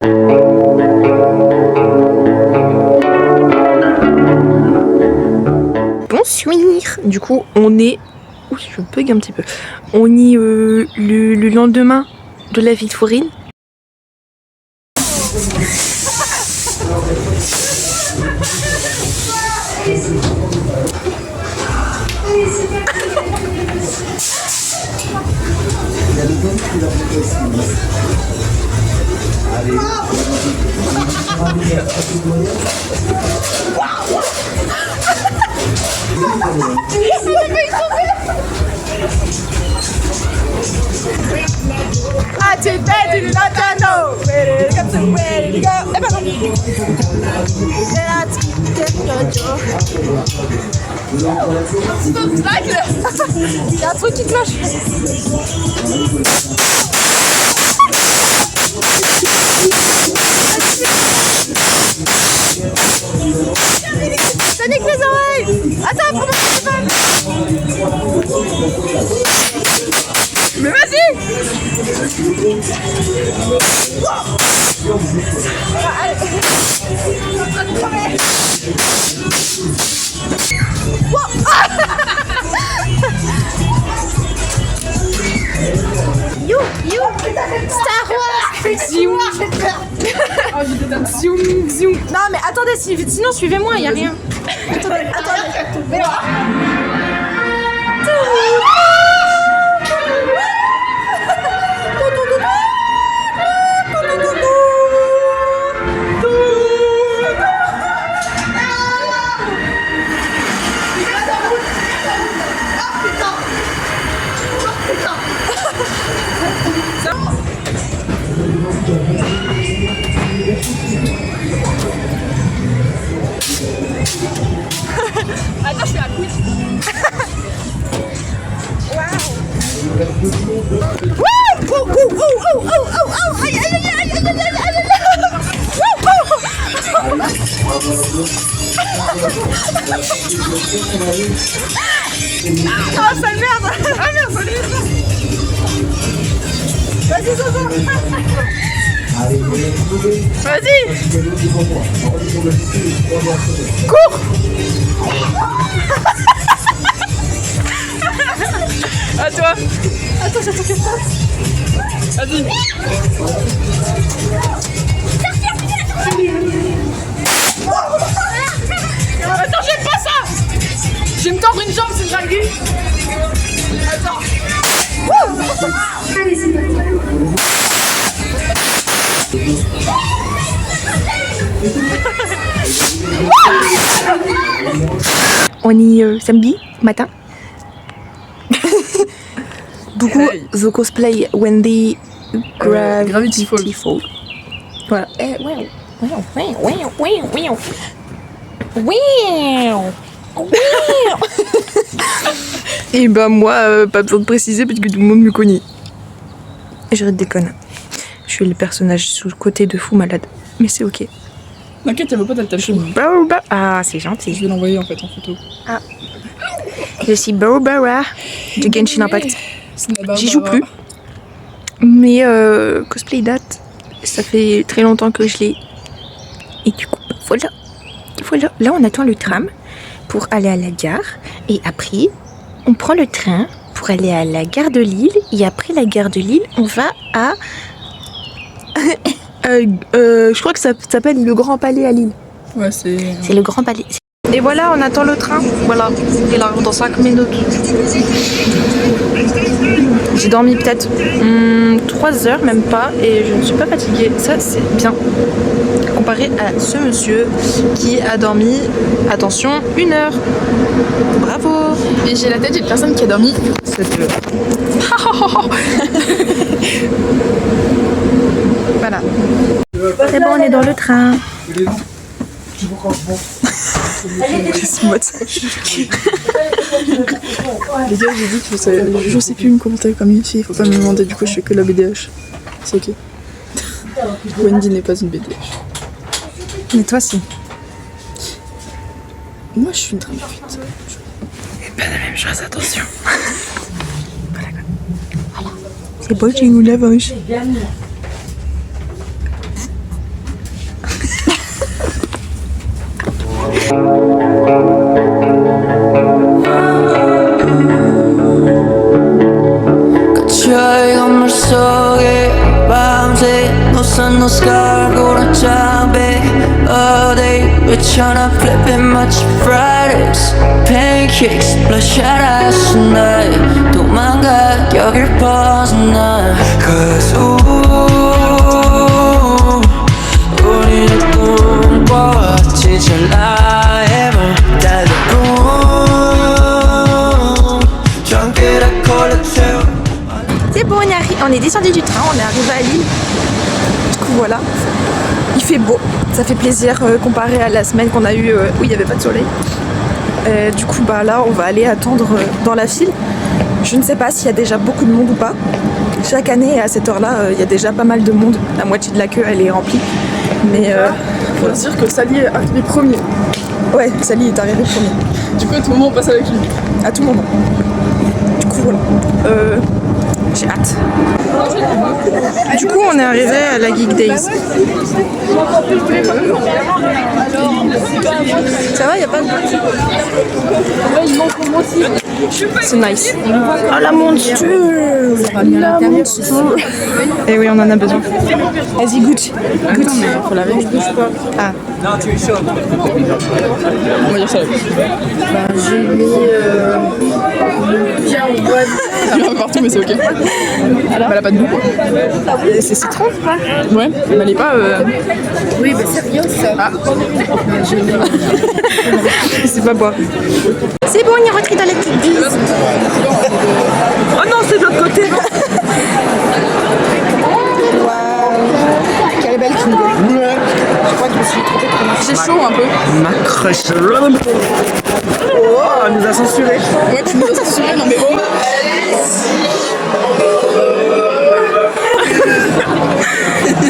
Bonsoir. Du coup, on est... Oui, je bug un petit peu. On est le lendemain de la Victorine. I take that to the not know. Ready to come to ready to go. Il y a un truc qui cloche. Ça nique les oreilles. Attends, prends mon téléphone. Mais vas-y. You, Star Wars. Zoom. Zoom, zoom. Non mais attendez, sinon suivez-moi, il y a rien. Attendez. Attends, je suis à couche. Ah, sale merde. Ah merde, salut. Vas-y, Zozo. Vas-y. Cours. À toi. Attends, j'attends que ça. Vas-y. Attends, j'aime pas ça. Je vais me tordre une jambe, c'est une dinguerie. Attends. Allez, c'est On est samedi matin. Du coup, the cosplay when the gravity fall. Voilà. Et bah moi, pas besoin de préciser parce que tout le monde me connaît. Je déconne. Je suis le personnage sous le côté de fou malade. Mais c'est ok. T'inquiète, y'a pas de tâche. Ah, c'est gentil. Je vais l'envoyer en fait en photo. Ah. Je suis Barbara de Genshin Impact. J'y joue plus. Mais cosplay date. Ça fait très longtemps que je l'ai. Et du coup, voilà. Là, on attend le tram pour aller à la gare. Et après, on prend le train pour aller à la gare de Lille. Et après la gare de Lille, on va à... je crois que ça s'appelle le Grand Palais à Lille. Ouais, c'est le Grand Palais. Et voilà, on attend le train. Voilà, il arrive dans 5 minutes. J'ai dormi peut-être 3 heures, même pas, et je ne suis pas fatiguée. Ça, c'est bien. Comparé à ce monsieur qui a dormi, attention, 1 heure. Bravo. Et j'ai la tête d'une personne qui a dormi 7 heures. Voilà. C'est bon, on est dans le train. Les gars, j'ai dit que je sais plus me commenter comme une fille, faut pas me demander, du coup je fais que la BDH. C'est ok. Wendy n'est pas une BDH. Mais toi, si. Moi je suis une drame vite. C'est pas la même chose, attention. C'est beau, j'ai une lavage. sun no sky go to chabe all day we're tryna flip it much Fridays pancakes bloodshot eyes tonight 도망가 여길 벗어나 Cause 우리는 꿈꿔 진짜 나의 맘 달려고 전기를 걸어채워. C'est bon, on est descendu du train, on est arrivé à Lille. Du coup voilà, il fait beau, ça fait plaisir comparé à la semaine qu'on a eue où il n'y avait pas de soleil. Du coup bah là on va aller attendre dans la file. Je ne sais pas s'il y a déjà beaucoup de monde ou pas. Chaque année à cette heure-là, il y a déjà pas mal de monde. La moitié de la queue elle est remplie. Mais Faut dire que Sally est arrivé premier. ouais, Sally est arrivée premier. Du coup, à tout moment, on passe avec lui. À tout moment. Du coup voilà. J'ai hâte. Du coup on est arrivé à la Geek Days. Ça va, y a pas de... C'est nice. Ah la monture. Et oui on en a besoin. Vas-y goûte. Goûte. Faut la je bouge pas. Ah. On va dire ça. J'ai mis bien en boîte. Il y en a partout, mais c'est ok. Bah, elle a pas de goût. C'est citron ou pas? Ouais, mais elle est pas. Oui, bah c'est rien ça. Ah. C'est pas boire. C'est bon, on est rentré dans la petite bise. Oh non, c'est de l'autre côté. Waouh. Quelle belle Kingo. Ouais. Je crois que je me suis trompée de prononciation. J'ai chaud un peu. Ma crush. Oh, elle nous a censuré. Ouais, tu nous as censuré, non mais bon.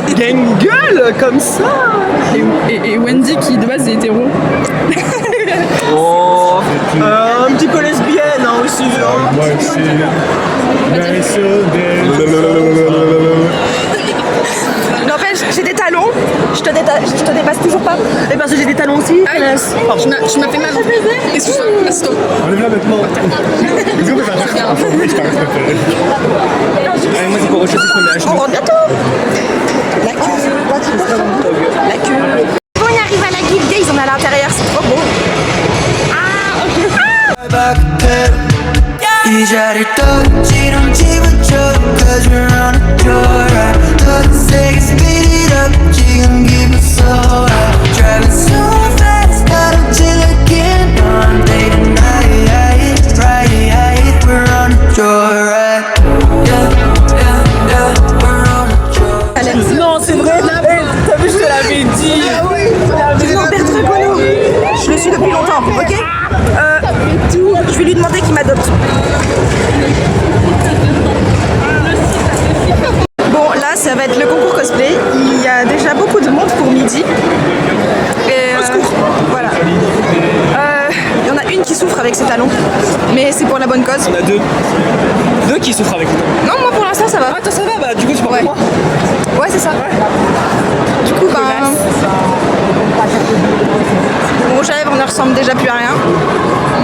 Il y a une gueule comme ça. Et Wendy qui de base est hétéro. Oh, un petit peu lesbienne hein, aussi. Moi aussi. N'empêche, j'ai des talons. Je te dépasse toujours pas. Et parce que j'ai des talons aussi. Tu m'as fait mal. Excuse-moi, assieds-toi. Enlève-la maintenant. Est-ce qu'on peut faire ça? Oui, je t'arrête de préféré. Allez, moi c'est pour autre chose, je me mets à On genoux. rentre bientôt. La queue. La queue. Bon, on arrive à la Geek Days, on est à l'intérieur, c'est trop beau. 이 자리를 떠지는 기분 좋아 Cause we're on a joyride 더 세게 speed it up 지금 기분 so high Driving so fast 가로질러긴 on day to night Right, we're on a joyride Yeah, we're on a joyride Non, c'est vrai. T'as vu, je te l'avais dit. Ah oui. Non, Bertrand Cono. Je le suis depuis longtemps, ok. Je vais lui demander qu'il m'adopte. Bon, là, ça va être le concours cosplay. Il y a déjà beaucoup de monde pour midi. Et, voilà. Il y en a une qui souffre avec ses talons, mais c'est pour la bonne cause. On a deux qui souffrent avec nous. Non, moi pour l'instant ça va. Ah, toi ça va, bah du coup tu prends Ouais. moi. Ouais, c'est ça. Du coup, ben. Mon rouge à lèvres ne ressemble déjà plus à rien.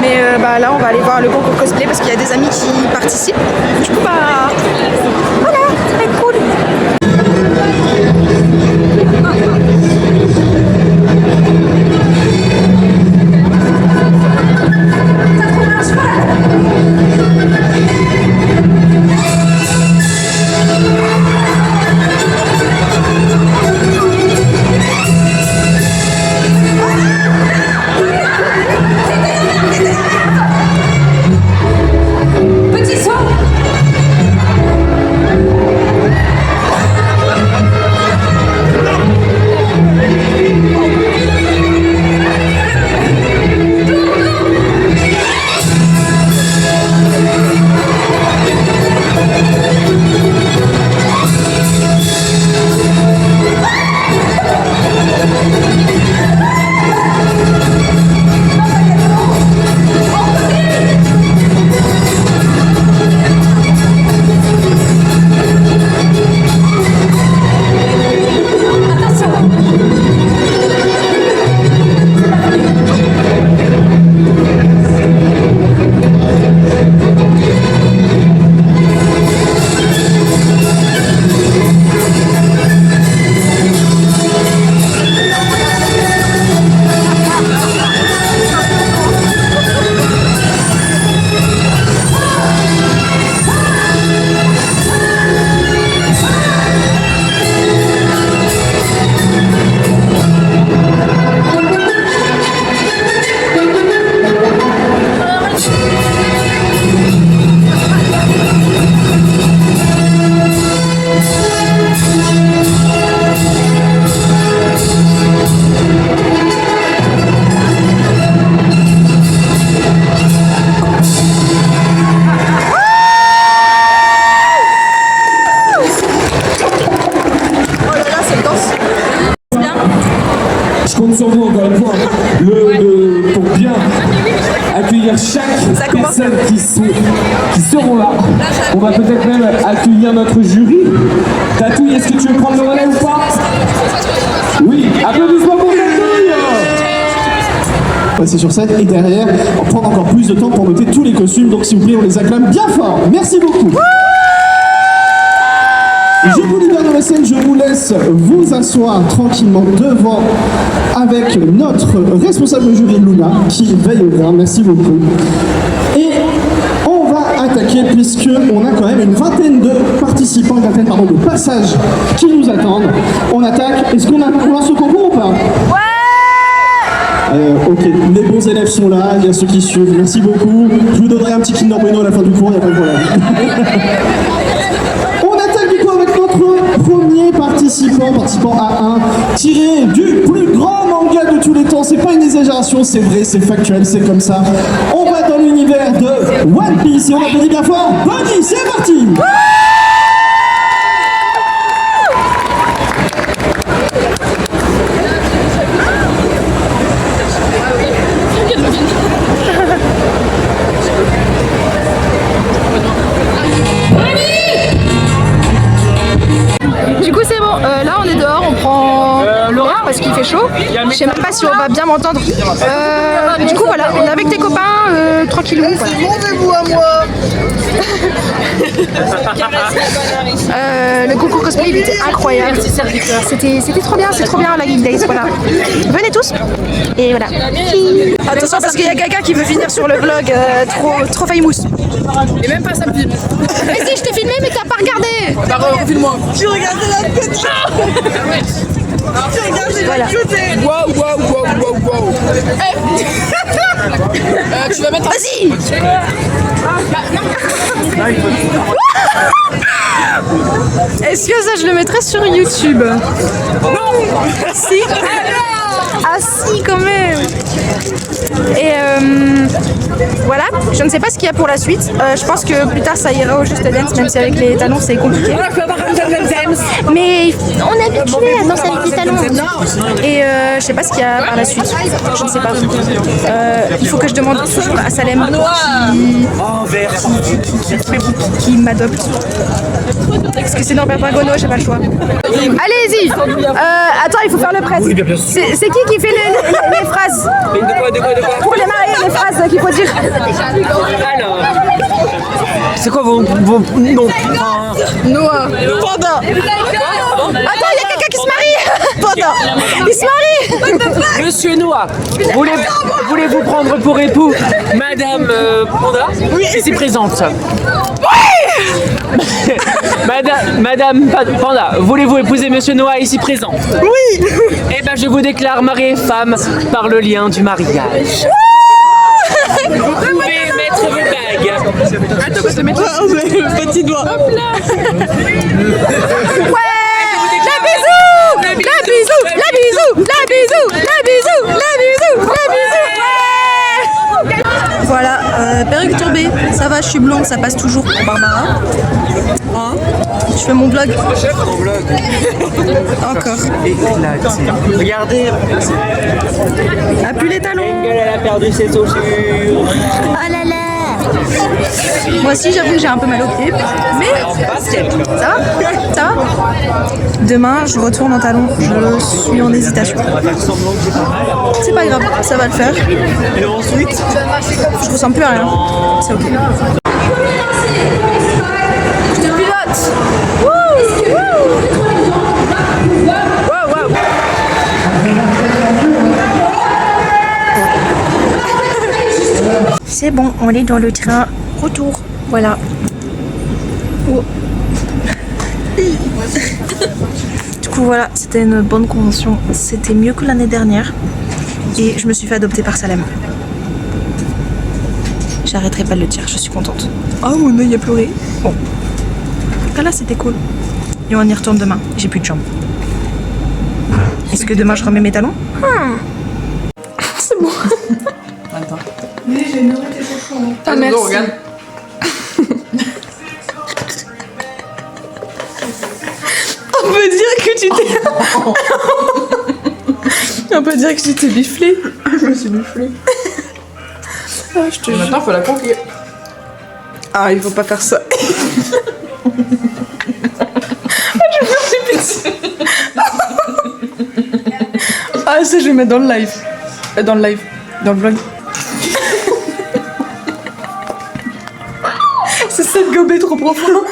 Mais bah, là, on va aller voir le concours cosplay parce qu'il y a des amis qui participent. Je peux pas. Voilà, ça va être cool. sur vous encore une fois. Pour bien accueillir chaque personne qui seront là. On va peut-être même accueillir notre jury. Tatouille, est-ce que tu veux prendre le relais ou pas? Oui, applaudissements pour Tatouille. passer sur scène et derrière prendre encore plus de temps pour noter tous les costumes. Donc s'il vous plaît, on les acclame bien fort. Merci beaucoup. Je vous libère de la scène, je vous laisse vous asseoir tranquillement devant avec notre responsable jury Luna qui veillera. Merci beaucoup. Et on va attaquer puisque on a quand même une vingtaine de participants, de passages qui nous attendent. On attaque. Est-ce qu'on lance le concours ou pas? Ok, les bons élèves sont là, il y a ceux qui suivent, merci beaucoup. Je vous donnerai un petit Kinder Bueno à la fin du cours, il n'y a pas de problème. On attaque du coup avec notre premier participant A1, tiré du plus grand manga de tous les temps. C'est pas une exagération, c'est vrai, c'est factuel, c'est comme ça. On va dans l'univers de One Piece et on applaudit bien fort. Bonnie, c'est parti! Du coup c'est bon, là on est dehors, on prend l'aura parce qu'il fait chaud. Je sais même pas si on va bien m'entendre. Du coup voilà, on est avec tes copains, tranquillou. Voilà. Le concours cosplay il était incroyable. C'était trop bien, c'est trop bien la Geek Days, voilà. Venez tous et voilà. Attention parce qu'il y a quelqu'un qui veut finir sur le vlog trop famous. Et même pas ça me filme. Mais si je t'ai filmé mais t'as pas regardé. Bah refile-moi. Tu regardais la tête. Tu regardais Voilà. la tête. Wow. Tu vas mettre un... Vas-y. Est-ce que ça je le mettrais sur YouTube? Non. Si. Ah si quand même. Et voilà, je ne sais pas ce qu'il y a pour la suite. Je pense que plus tard ça ira au Just Dance, même si avec les talons c'est compliqué. Mais on est habitué à danser avec les talons. Et je sais pas ce qu'il y a par la suite. Je ne sais pas. Il faut que je demande toujours à Salem qui m'adopte. Parce que c'est Norbert Dragono, j'ai pas le choix. Allez-y. Attends, il faut faire le prêtre. C'est qui fait les phrases? Pour les mariés, les phrases qu'il faut dire. Alors, c'est quoi vos noms? Noah. Panda. Attends, il y a quelqu'un qui se marie. Panda. Il se marie. Monsieur Noah, voulez-vous prendre pour époux Madame Panda? Oui. Ici présente. Oui. Madame Panda, voulez-vous épouser Monsieur Noah ici présent? Oui. Eh ben, je vous déclare mari et femme par le lien du mariage. Vous pouvez mettre vos bagues. Attends, je vais mettre le petit doigt. Hop là. Ouais. La bisou. La bisou. La bisou. La bisou. La bisou. La bisou. La bisou. Ouais. Voilà, perruque tourbée, ça va, je suis blonde, ça passe toujours pour Barbara. Hein, je fais mon vlog. Mon blog. Encore. Éclaté. Regardez. Appuie les talons. Elle a perdu ses chaussures. Oh là là. Moi aussi, j'avoue que j'ai un peu mal au pied. Mais ça va? Ça va? Demain, je retourne en talons. Je suis en hésitation. C'est pas grave, ça va le faire. Et ensuite, Je ressemble plus à rien. C'est ok. Je te pilote. C'est bon, on est dans le train. Retour. Voilà. Oh. Du coup, voilà, c'était une bonne convention. C'était mieux que l'année dernière. Et je me suis fait adopter par Salem. J'arrêterai pas de le dire, je suis contente. Oh, mon œil a pleuré. Bon. Ah là, c'était cool. Et on y retourne demain. J'ai plus de jambes. Est-ce que demain je remets mes talons? C'est bon. Attends. Mais j'ai nourri tes chouchous. Ah, merci. Regarde. On peut dire que tu t'es... On peut dire que tu t'es biflé. Je me suis boufflée. Ah, je te jure. Maintenant, faut la confier. Ah, il faut pas faire ça. Ah, ça, je vais mettre dans le live. Dans le live. Dans le vlog. C'est cette gobée trop profond.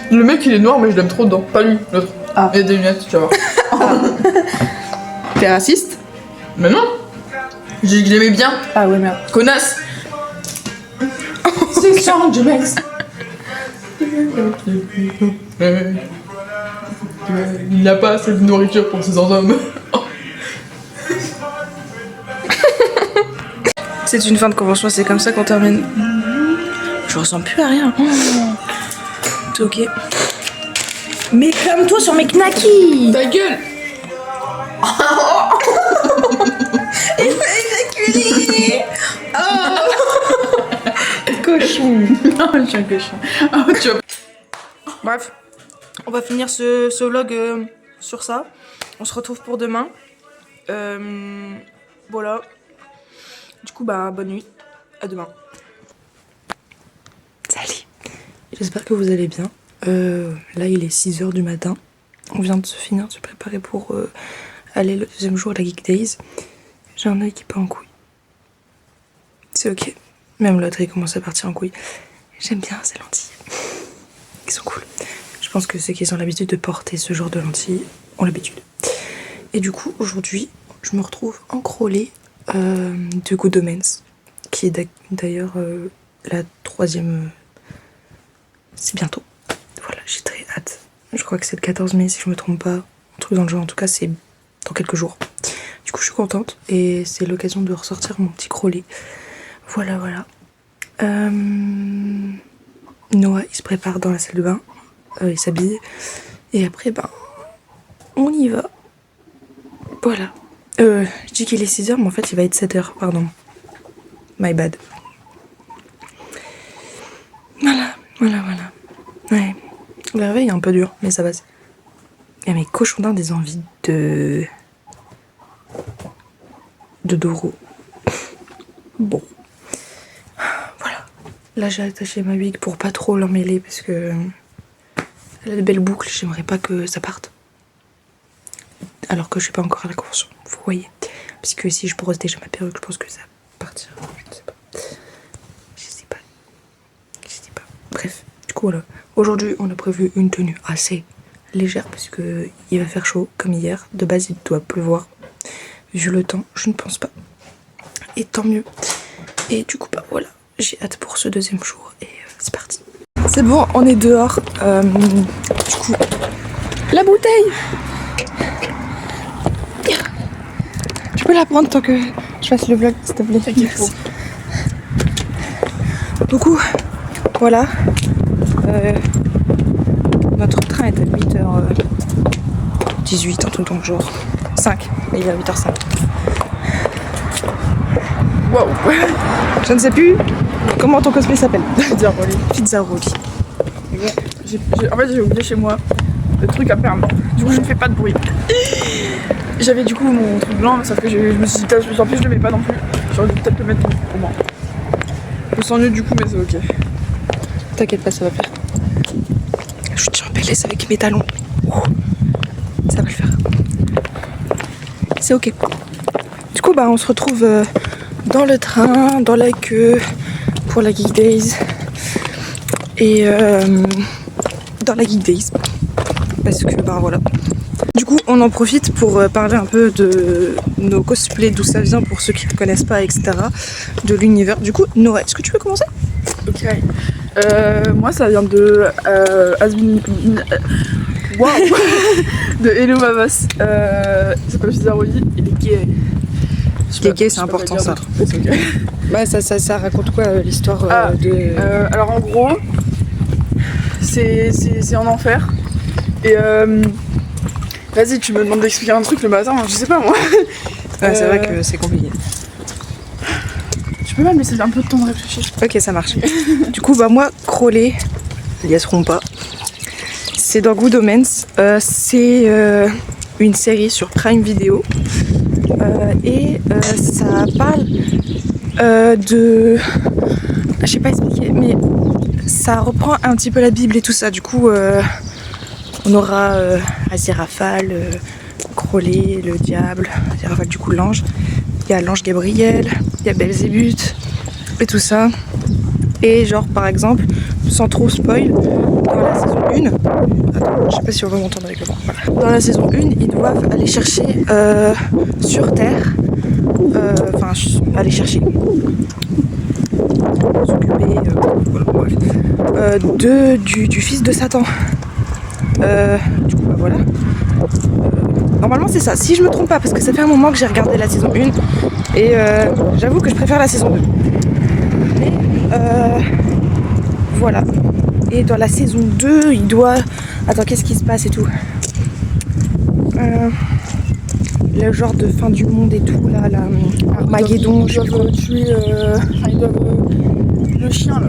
Le mec, il est noir, mais je l'aime trop dedans. Pas lui, l'autre. Ah. Il y a des lunettes, tu vas voir. T'es raciste? Mais non. J'ai dit que je l'aimais bien. Ah ouais, merde. Connasse. C'est Charles James. Il n'a pas assez de nourriture pour ses hommes. C'est une fin de convention, c'est comme ça qu'on termine. Je ressens plus à rien. C'est ok. Mais comme toi sur mes knackis. Ta gueule. Il m'a éjaculé. Cochon. Non, je suis un cochon. Oh, tu vois. Bref, on va finir ce vlog sur ça. On se retrouve pour demain. Voilà. Du coup, bah, bonne nuit. À demain. Salut. J'espère que vous allez bien. Là, il est 6h du matin. On vient de se finir de se préparer pour aller le deuxième jour à la Geek Days. J'ai un œil qui part en couille. C'est ok. Même l'autre, il commence à partir en couille. J'aime bien ces lentilles. Ils sont cool. Je pense que ceux qui ont l'habitude de porter ce genre de lentilles ont l'habitude. Et du coup, aujourd'hui, je me retrouve encrôlée de Good Omens, qui est d'ailleurs la 3e. C'est bientôt. Voilà, j'ai très hâte. Je crois que c'est le 14 mai, si je me trompe pas. Un truc dans le genre, en tout cas, c'est dans quelques jours. Du coup, je suis contente et c'est l'occasion de ressortir mon petit crawlé. Voilà, voilà. Noah, il se prépare dans la salle de bain. Il s'habille. Et après, ben, on y va. Voilà. Je dis qu'il est 6h, mais en fait, il va être 7h, pardon. My bad. Voilà, voilà, voilà. Ouais. Le réveil est un peu dur, mais ça passe. Et mes cochons d'Inde, des envies de Doro. Bon. Voilà. Là, j'ai attaché ma wig pour pas trop l'emmêler parce que elle a de belles boucles, j'aimerais pas que ça parte. Alors que je suis pas encore à la convention, vous voyez. Parce que si je brosse déjà ma perruque, je pense que ça partira. Je ne sais pas. Je sais pas. Je sais pas. Bref, du coup voilà. Aujourd'hui, on a prévu une tenue assez légère parce que il va faire chaud comme hier. De base, il doit pleuvoir. Vu le temps, je ne pense pas. Et tant mieux. Et du coup, bah voilà. J'ai hâte pour ce deuxième jour et c'est parti. C'est bon, on est dehors. Du coup, la bouteille. Tu peux la prendre tant que je fasse le vlog, s'il te plaît. Merci. Du coup, voilà. Notre train est à 8h18 en tout temps, genre 5. Il est à 8h05. Wow. Je ne sais plus comment ton cosplay s'appelle. Pizzaroli. Pizzaroli. En fait, j'ai oublié chez moi le truc à fermer. Du coup, je ne fais pas de bruit. J'avais du coup mon truc blanc, sauf que je me suis dit, en plus, je le mets pas non plus. J'aurais dû peut-être le mettre pour moi. Je me sens nul du coup, mais c'est ok. T'inquiète pas, ça va faire. Je suis en PLS avec mes talons. Ça va le faire. C'est ok. Du coup, bah, on se retrouve dans le train, dans la queue pour la Geek Days. Et dans la Geek Days. Parce que, bah voilà. Du coup, on en profite pour parler un peu de nos cosplays, d'où ça vient pour ceux qui ne connaissent pas, etc. De l'univers. Du coup, Noah, est-ce que tu veux commencer? Ok. Moi, ça vient de Wow. De Hello Mavas. Il s'appelle Pizzaroli. Il est gay. Il est gay, c'est important ça. Okay. Bah, ça raconte quoi l'histoire de. Alors en gros, c'est en enfer. Et vas-y, tu me demandes d'expliquer un truc le matin, je sais pas moi. Ouais, c'est vrai que c'est compliqué. Tu peux même laisser un peu de temps de réfléchir. Ok, ça marche. Du coup, bah moi, Crowley, alias Rompa, c'est dans Good Omens. C'est une série sur Prime Video et ça parle de... Je sais pas expliquer, mais ça reprend un petit peu la Bible et tout ça. Du coup, on aura Aziraphale, Crowley, le diable, Aziraphale du coup l'ange. Il y a l'ange Gabriel, il y a Belzébuth et tout ça. Et genre par exemple, sans trop spoil, dans la saison 1, attends, je sais pas si on va m'entendre avec le vent. Voilà. Dans la saison 1, ils doivent aller chercher sur Terre, enfin aller chercher, s'occuper, voilà, du fils de Satan. Du coup bah voilà. Normalement c'est ça, si je me trompe pas, parce que ça fait un moment que j'ai regardé la saison 1 et j'avoue que je préfère la saison 2. Mais voilà. Et dans la saison 2, il doit... Attends, qu'est-ce qui se passe et tout le genre de fin du monde et tout, là, Armageddon, Ils doivent tuer... ils doivent... le chien, là.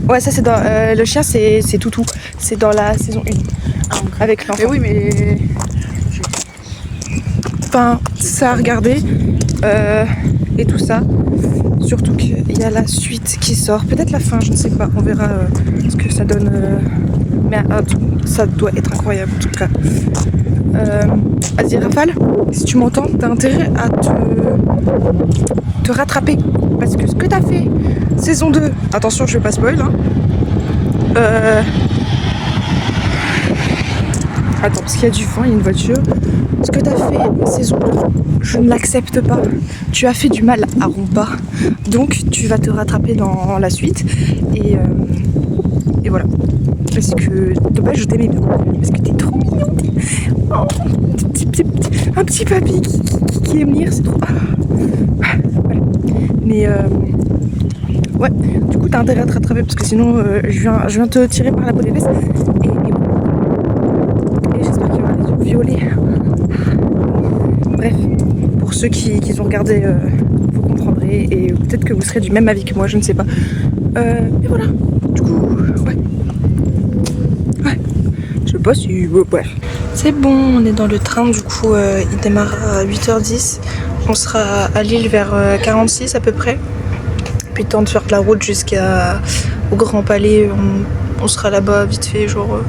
Ouais, ça c'est dans... le chien, c'est Toutou. C'est dans la saison 1. Avec l'enfant. Mais oui, mais... Enfin, ça à regarder. Et tout ça. Surtout qu'il y a la suite qui sort. Peut-être la fin, je ne sais pas. On verra ce que ça donne. Mais ça doit être incroyable en tout cas. Aziraphale, si tu m'entends, t'as intérêt à te rattraper. Parce que ce que t'as fait, saison 2, attention, je vais pas spoil. Hein. Attends, parce qu'il y a du vent, il y a une voiture. Ce que t'as fait, saison 2, je ne l'accepte pas. Tu as fait du mal à Rompa. Donc tu vas te rattraper dans la suite. Et voilà. Parce que de base je t'aimais bien. Parce que t'es trop mignon. Oh, un petit papy qui aime lire, c'est trop. Voilà. Mais ouais, du coup t'as intérêt à te rattraper parce que sinon je viens te tirer par la peau des fesses. Et j'espère qu'il y aura des yeux violets. Bref, pour ceux qui ont regardé, vous comprendrez et peut-être que vous serez du même avis que moi, je ne sais pas. Et voilà, du coup, ouais. Je sais pas si... bref. C'est bon, on est dans le train, du coup, il démarre à 8h10. On sera à Lille vers 46 à peu près. Puis temps de faire de la route jusqu'au Grand Palais. On sera là-bas vite fait, genre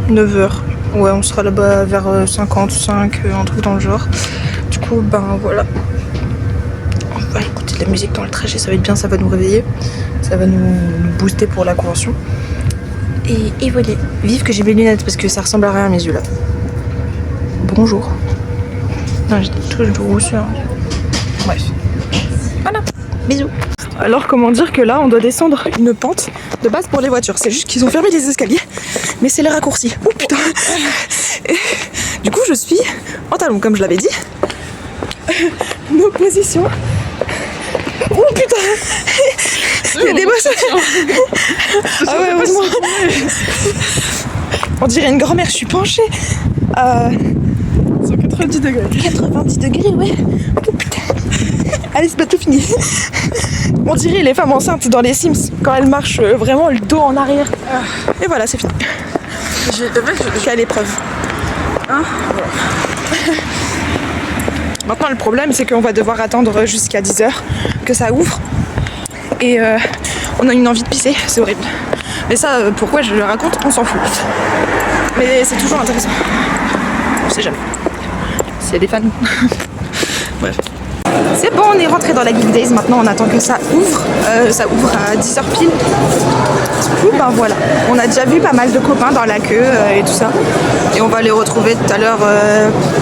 9h. Ouais, on sera là-bas vers 55, un truc dans le genre. Du coup, ben voilà. On va écouter de la musique dans le trajet, ça va être bien, ça va nous réveiller. Ça va nous booster pour la convention. Et voilà. Vive que j'ai mes lunettes parce que ça ressemble à rien à mes yeux là. Bonjour. Non, j'ai des touches de rousseur. Bref. Voilà. Bisous. Alors comment dire que là on doit descendre une pente de base pour les voitures. C'est juste qu'ils ont fermé les escaliers, mais c'est les raccourcis. Oh putain. Et, du coup je suis en talon comme je l'avais dit. Nos positions. Oh putain. Il y a des bosses. Ah ouais, heureusement. On dirait une grand-mère, je suis penchée. 190 degrés. 90 degrés, ouais. Oh putain. Allez, c'est bientôt fini. On dirait les femmes enceintes dans les Sims quand elles marchent vraiment le dos en arrière. Et voilà, c'est fini. Quelle épreuve. Hein, voilà. Maintenant, le problème, c'est qu'on va devoir attendre jusqu'à 10h que ça ouvre. Et on a une envie de pisser, c'est horrible. Mais ça, pourquoi je le raconte, on s'en fout. Mais c'est toujours intéressant. On sait jamais. S'il y a des fans. Bref. C'est bon, on est rentré dans la Geek Days. Maintenant, on attend que ça ouvre. Ça ouvre à 10h pile. Du coup, ben voilà. On a déjà vu pas mal de copains dans la queue et tout ça. Et on va les retrouver tout à l'heure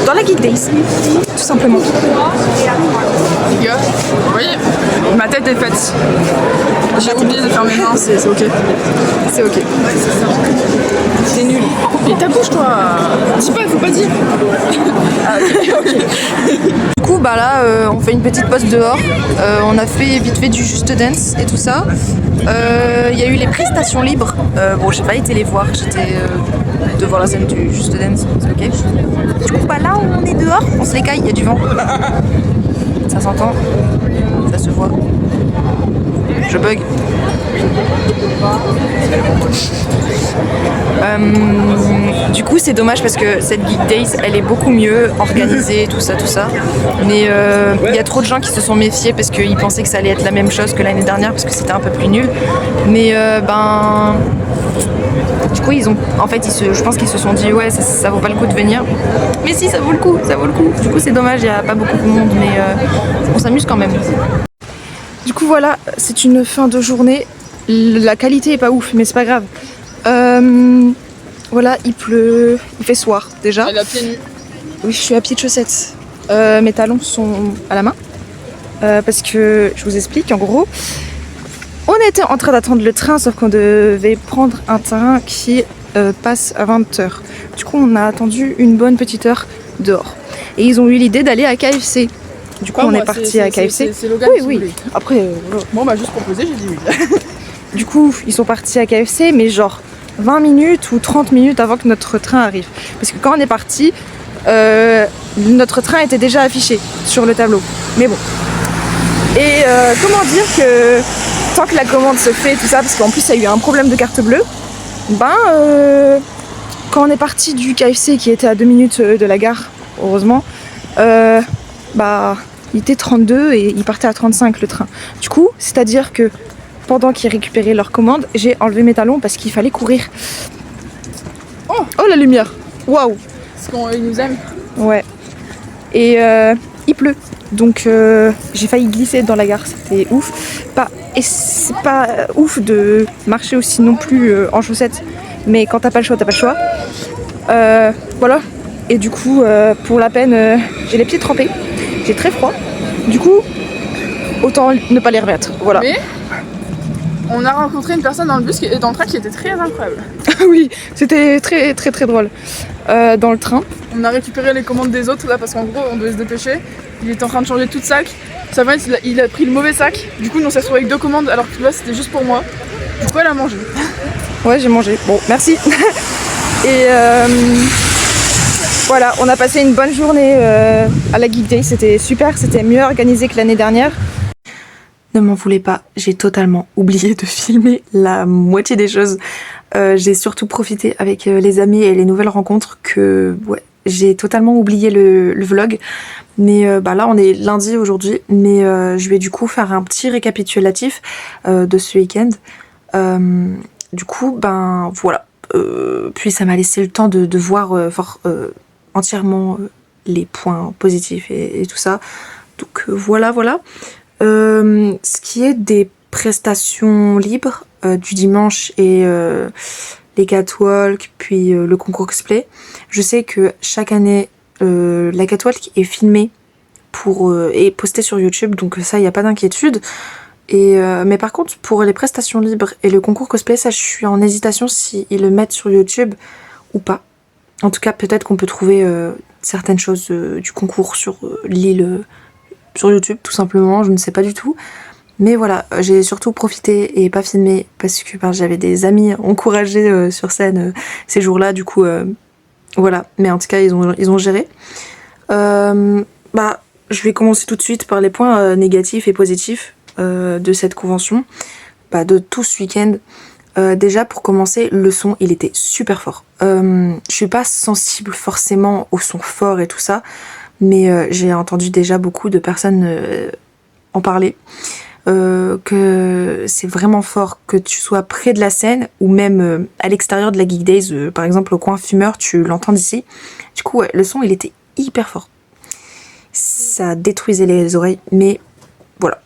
dans la Geek Days. Tout simplement. Les gars, vous voyez, ma tête est faite. J'ai oublié de faire mes mains, c'est ok. C'est ok. C'est nul. Et ta bouche, toi. Dis pas, il faut pas dire. Ah, ok. Du coup, bah là, on fait une petite pause dehors. On a fait vite fait du Just Dance et tout ça. Il y a eu les prestations libres. Bon, j'ai pas été les voir. J'étais devant la scène du Just Dance. C'est ok. Du coup, bah là, on est dehors. On se les caille. Il y a du vent. Ça s'entend. Ça se voit. Je bug. Du coup, c'est dommage parce que cette Geek Days, elle est beaucoup mieux organisée, tout ça. Mais il y a trop de gens qui se sont méfiés parce qu'ils pensaient que ça allait être la même chose que l'année dernière parce que c'était un peu plus nul. Mais du coup, je pense qu'ils se sont dit ouais, ça vaut pas le coup de venir. Mais si, ça vaut le coup. Du coup, c'est dommage, il n'y a pas beaucoup de monde, mais on s'amuse quand même. Du coup voilà, c'est une fin de journée. La qualité est pas ouf, mais c'est pas grave. Voilà, il pleut, il fait soir déjà. Elle a pieds nus. Oui, je suis à pied de chaussettes. Mes talons sont à la main. Parce que, je vous explique, en gros, on était en train d'attendre le train, sauf qu'on devait prendre un train qui passe à 20h. Du coup, on a attendu une bonne petite heure dehors. Et ils ont eu l'idée d'aller à KFC. Du coup, on est parti à KFC. C'est Logan qui Oui. voulait. Après, Bon, on m'a juste proposé, j'ai dit oui. du coup, ils sont partis à KFC, mais genre 20 minutes ou 30 minutes avant que notre train arrive. Parce que quand on est parti, notre train était déjà affiché sur le tableau. Mais bon. Et comment dire que tant que la commande se fait, tout ça, parce qu'en plus, il y a eu un problème de carte bleue, quand on est parti du KFC qui était à 2 minutes de la gare, heureusement, il était 32 et il partait à 35 le train. Du coup, c'est-à-dire que pendant qu'ils récupéraient leur commande, j'ai enlevé mes talons parce qu'il fallait courir. Oh la lumière. Waouh. Parce qu'ils nous aiment. Ouais. Et il pleut. Donc j'ai failli glisser dans la gare, c'était ouf. Et c'est pas ouf de marcher aussi non plus en chaussettes. Mais quand t'as pas le choix, t'as pas le choix. Voilà. Et du coup, pour la peine, j'ai les pieds trempés. J'ai très froid. Du coup, autant ne pas les remettre. Voilà. Mais on a rencontré une personne dans le bus et dans le train qui était très incroyable. Oui, c'était très très très drôle. Dans le train. On a récupéré les commandes des autres là parce qu'en gros on devait se dépêcher. Il était en train de changer tout de sac. Ça va, il a pris le mauvais sac. Du coup, on s'est retrouvé avec 2 commandes alors que là c'était juste pour moi. Du coup, elle a mangé. Ouais, j'ai mangé. Bon, merci. Et voilà, on a passé une bonne journée à la Geek Day. C'était super, c'était mieux organisé que l'année dernière. Ne m'en voulez pas, j'ai totalement oublié de filmer la moitié des choses. J'ai surtout profité avec les amis et les nouvelles rencontres que j'ai totalement oublié le vlog. Mais là on est lundi aujourd'hui, mais je vais du coup faire un petit récapitulatif de ce week-end. Du coup voilà. Puis ça m'a laissé le temps de voir entièrement les points positifs et tout ça. Donc voilà. Ce qui est des prestations libres du dimanche et les catwalks, puis le concours cosplay, je sais que chaque année la catwalk est filmée et postée sur YouTube, donc ça il n'y a pas d'inquiétude. Mais par contre pour les prestations libres et le concours cosplay, ça je suis en hésitation s'ils le mettent sur YouTube ou pas. En tout cas peut-être qu'on peut trouver certaines choses du concours sur l'île sur YouTube tout simplement, je ne sais pas du tout. Mais voilà, j'ai surtout profité et pas filmé parce que j'avais des amis encouragés sur scène ces jours-là, du coup voilà. Mais en tout cas ils ont géré. Je vais commencer tout de suite par les points négatifs et positifs de cette convention, de tout ce week-end. Déjà pour commencer, le son il était super fort. Je suis pas sensible forcément au son fort et tout ça, mais j'ai entendu déjà beaucoup de personnes en parler, que c'est vraiment fort, que tu sois près de la scène ou même à l'extérieur de la Geek Days, par exemple au coin fumeur, tu l'entends d'ici. Du coup le son il était hyper fort, ça détruisait les oreilles, mais voilà.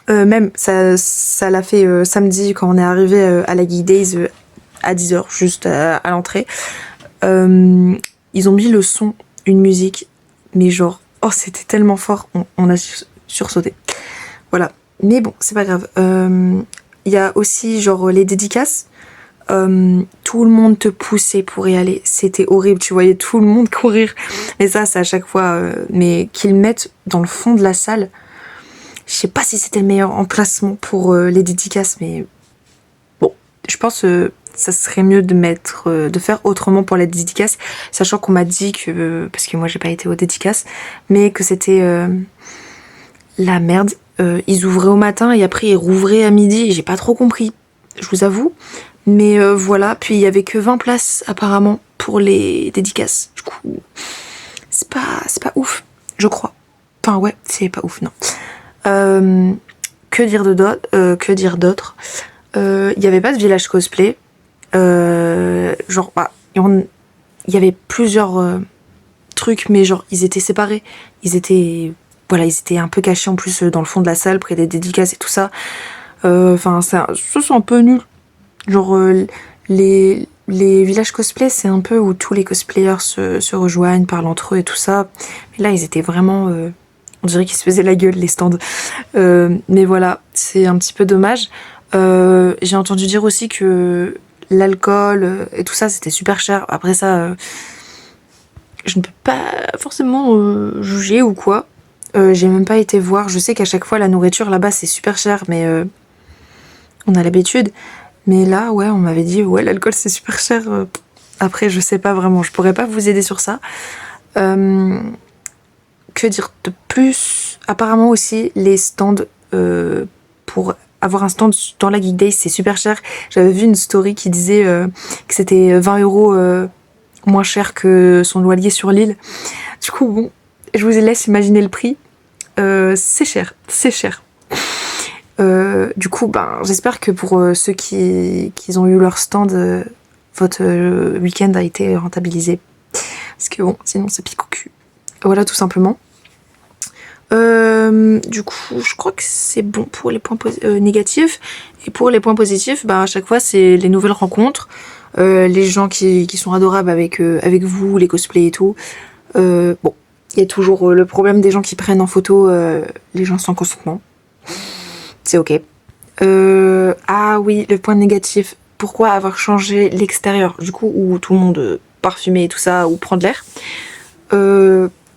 Même ça l'a fait samedi quand on est arrivé à la Geek Days à 10h juste à l'entrée. Ils ont mis le son, une musique, mais genre c'était tellement fort, on a sursauté. Voilà, mais bon c'est pas grave. Il y a aussi genre les dédicaces. Tout le monde te poussait pour y aller, c'était horrible, tu voyais tout le monde courir, et ça c'est à chaque fois, mais qu'ils mettent dans le fond de la salle. Je sais pas si c'était le meilleur emplacement pour les dédicaces, mais bon, je pense ça serait mieux de faire autrement pour les dédicaces, sachant qu'on m'a dit que, parce que moi j'ai pas été aux dédicaces, mais que c'était la merde, Ils ouvraient au matin et après ils rouvraient à midi. J'ai pas trop compris, je vous avoue. Mais voilà, puis il y avait que 20 places apparemment pour les dédicaces. Du coup, c'est pas ouf, je crois. Enfin ouais, c'est pas ouf, non. Que dire d'autre? Il y avait pas de village cosplay. Genre, il y avait plusieurs trucs, mais genre ils étaient séparés. Ils étaient un peu cachés en plus dans le fond de la salle, près des dédicaces et tout ça. Enfin, ça c'est un peu nul. Genre, les villages cosplay, c'est un peu où tous les cosplayers se rejoignent, parlent entre eux et tout ça. Mais là, ils étaient vraiment... on dirait qu'ils se faisaient la gueule, les stands. Mais voilà, c'est un petit peu dommage. J'ai entendu dire aussi que l'alcool et tout ça, c'était super cher. Après ça, je ne peux pas forcément juger ou quoi. J'ai même pas été voir. Je sais qu'à chaque fois, la nourriture là-bas, c'est super cher, mais on a l'habitude. Mais là, ouais, on m'avait dit, ouais, l'alcool, c'est super cher. Après, je sais pas vraiment. Je pourrais pas vous aider sur ça. Que dire de plus? Apparemment aussi, les stands, pour avoir un stand dans la Geek Days, c'est super cher. J'avais vu une story qui disait que c'était 20 € moins cher que son loyer sur l'île. Du coup, bon, je vous laisse imaginer le prix. C'est cher, c'est cher. Du coup, j'espère que pour ceux qui ont eu leur stand, votre week-end a été rentabilisé. Parce que bon, sinon ça pique au cul. Voilà, tout simplement. Du coup, je crois que c'est bon pour les points négatifs. Et pour les points positifs, à chaque fois, c'est les nouvelles rencontres. Les gens qui sont adorables avec vous, les cosplays et tout. Bon, il y a toujours le problème des gens qui prennent en photo les gens sans consentement. C'est ok. Ah oui, le point négatif. Pourquoi avoir changé l'extérieur? Du coup, où tout le monde parfumé et tout ça, ou prend de l'air.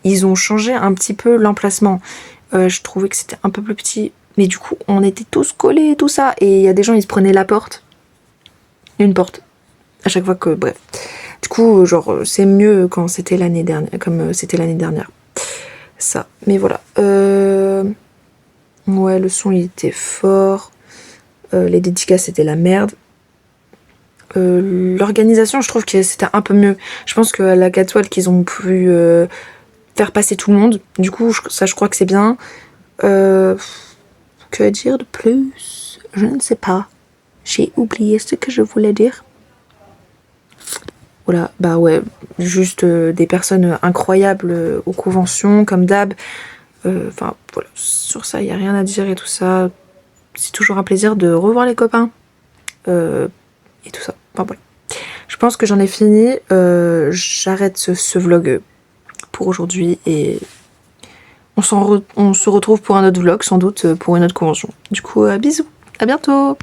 Ils ont changé un petit peu l'emplacement. Je trouvais que c'était un peu plus petit. Mais du coup, on était tous collés et tout ça. Et il y a des gens, ils se prenaient la porte. Une porte. À chaque fois que... Bref. Du coup, genre, c'est mieux quand c'était l'année dernière. Comme c'était l'année dernière. Ça. Mais voilà. Ouais, le son, il était fort. Les dédicaces, c'était la merde. L'organisation, je trouve que c'était un peu mieux. Je pense qu'à la Catwalk, qu'ils ont pu... faire passer tout le monde. Du coup, ça, je crois que c'est bien. Que dire de plus? Je ne sais pas. J'ai oublié ce que je voulais dire. Voilà, ouais, juste des personnes incroyables aux conventions, comme d'hab. Enfin, voilà, sur ça, il n'y a rien à dire et tout ça. C'est toujours un plaisir de revoir les copains. Et tout ça. Enfin, voilà. Je pense que j'en ai fini. J'arrête ce vlog pour aujourd'hui et on se retrouve pour un autre vlog, sans doute pour une autre convention. Du coup, bisous, à bientôt.